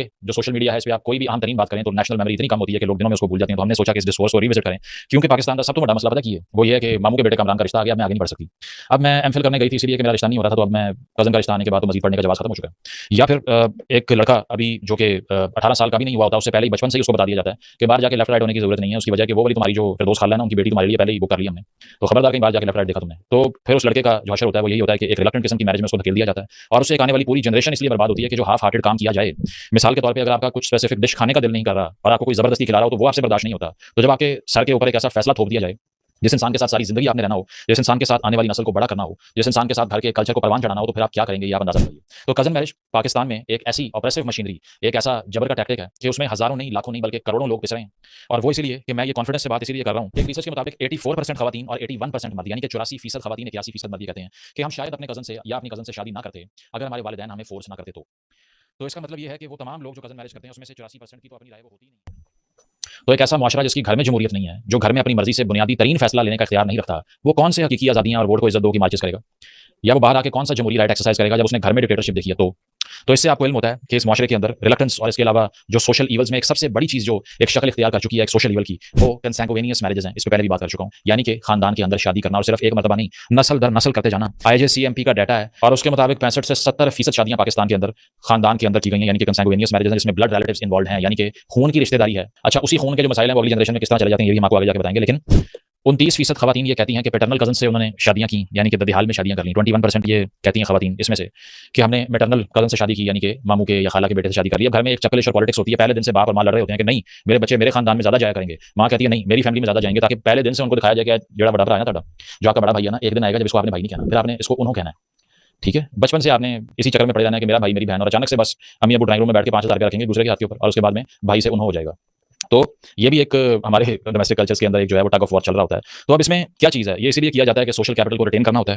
जो social media है, इस पे आप कोई भी आम तरीन बात करें तो नेशनल मेमोरी इतनी कम होती है कि लोग दिनों में उसको भूल जाते हैं। तो हमने सोचा कि इस डिस्कोर्स को रिविजिट करें, क्योंकि पाकिस्तान का सबसे बड़ा मसला पता है क्या है? वो ये है कि मामू के बेटे का इमरान का रिश्ता आ गया, अब मैं आगे नहीं बढ़ सकती। अब मैं एमफिल करने गई थी इसलिए कि मेरा रिश्ता नहीं हो रहा था, तो अब मैं कज़न का रिश्ता आने के बाद तो मज़ीद पढ़ने का जवाब खत्म हो चुका है। या फिर एक लड़का अभी जो कि 18 साल का भी नहीं हुआ होता, उससे पहले ही बचपन से ही उसको बता दिया जाता है कि बाहर जाके लेफ्ट राइट होने की ज़रूरत नहीं है, उसकी वजह कि वो वाली तुम्हारी जो फिरदौस खाला है ना, उनकी बेटी तुम्हारे लिए पहले ही बुक कर ली हमने, तो खबरदार कहीं बाहर जाके लेफ्ट राइट देखा तुमने। तो फिर उस लड़के का जो हशर होता है वो यही होता है कि एक रिलक्टेंट किस्म की मैरिज में उसको धकेल दिया जाता है, और उससे एक आने वाली पूरी जनरेशन इसलिए बर्बाद होती है कि जो हाफ हार्टेड काम किया जाए। मिसाल के तौर पे अगर आपका कुछ स्पेसिफिक डिश खाने का दिल नहीं कर रहा और आपको कोई जबरदस्ती खिला रहा हो, तो वो आपसे बर्दाश्त नहीं होता। तो जब आपके सर के ऊपर एक ऐसा फैसला थोप दिया जाए, जिस इंसान के साथ सारी जिंदगी आपने रहना हो, जिस इंसान के साथ आने वाली नस्ल को बड़ा करना हो, जिस इंसान के साथ घर के कल्चर को परवान चढ़ाना हो, तो फिर आप क्या करेंगे ये आप अंदाजा लगाइए। तो कजन मैरिज पाकिस्तान में एक ऐसी ऑपरेसिव मशीनरी, एक ऐसा जबर का टैक्टिक है कि उसमें हजारों नहीं, लाखों नहीं, बल्कि करोड़ों लोग पिस रहे हैं। और वो इसलिए कि मैं ये कॉन्फिडेंस से बात इसीलिए कर रहा हूँ कि रिसर्च के मुताबिक 84% खवातीन और 81% मर्द, यानी कि 84% खवातीन, 81% मर्द ये कहते हैं कि हम शायद अपने कजन से या अपनी कजन से शादी ना करते अगर हमारे वालिदैन हमें फोर्स ना करते। तो इसका मतलब ये है कि वो तमाम लोग जो कजन मैरिज करते हैं उसमें से 84% की तो अपनी राय वो होती ही नहीं। तो एक ऐसा मुआशरा जिसकी घर में जमहूरियत नहीं है, जो घर में अपनी मर्जी से बुनियादी तरीन फैसला लेने का इख्तियार नहीं रखता, वो कौन से हकीकी आज़ादियां और वोट को इज्जत दो की मार्चेस करेगा? या वो बाहर आके कौन सा जमहूरी राइट एक्सरसाइज करेगा जब उसने घर में डिक्टेटरशिप देखी है? तो इससे आपको इल्म होता है कि इस माशरे के अंदर रिलक्टेंस और इसके अलावा जो सोशल ईवल्स में एक सबसे बड़ी चीज जो एक शक्ल इख्तियार कर चुकी है एक सोशल ईवल की, वो कंसैंगुइनियस मैरिजेस हैं। इस पे पहले भी बात कर चुका हूं, यानी कि खानदान के अंदर शादी करना, और सिर्फ एक मरतबा नहीं, नस्ल दर नस्ल करते जाना। IJCMP का डाटा है और उसके मुताबिक 65 से 70% शादियां पाकिस्तान के अंदर खानदान के अंदर की गई हैं, यानी कि कंसैंगुइनियस मैरिजेस हैं, जिसमें ब्लड रिलेटिव्स इन्वॉल्व हैं, यानी कि खून की रिश्तेदारी है। अच्छा, उसी खून के जो मसाइल हैं वो अगली जनरेशन में किस तरह चले जाते हैं ये भी हम आपको आगे जाके बताएंगे। लेकिन 29% खवातीन ये कहती हैं कि पैटर्नल कजन से उन्होंने शादियां की, यानी कि ददिहाल में शादियां कर ली। 21% ये कहती हैं खवातीन इसमें से कि हमने मैटरनल कजन से शादी की, यानी कि मामू के या खाला के बेटे से शादी कर ली। अब घर में एक चक्कलिश और पॉलिटिक्स होती है। पहले दिन से बाप और माँ लड़ रहे होते हैं कि नहीं, मेरे बच्चे मेरे खानदान में ज्यादा जाया करेंगे। माँ कहती है नहीं, मेरी फैमिली में ज्यादा जाएंगे, ताकि पहले दिन से उनको दिखाया जाए कि जेड़ा बड़ा भरा है ना ताड़ा, जो आपका बड़ा भाई है ना, एक दिन आएगा जब इसको आपने भाई नहीं कहना, फिर आपने इसको उन्हों कहना है। ठीक है, बचपन से आपने इसी चक्कर में पड़े जाना है कि मेरा भाई मेरी बहन, और अचानक से बस अम्मी अबू ड्राइंग रूम में बैठ के 5,000 रखेंगे दूसरे के हाथ के ऊपर, और उसके बाद में भाई से उन्हों हो जाएगा। तो ये भी एक हमारे डोमेस्टिक कल्चर्स के अंदर एक जो है वो टग ऑफ वॉर चल रहा होता है। तो अब इसमें क्या चीज़ है, ये इसीलिए किया जाता है कि सोशल कैपिटल को रिटेन करना होता है।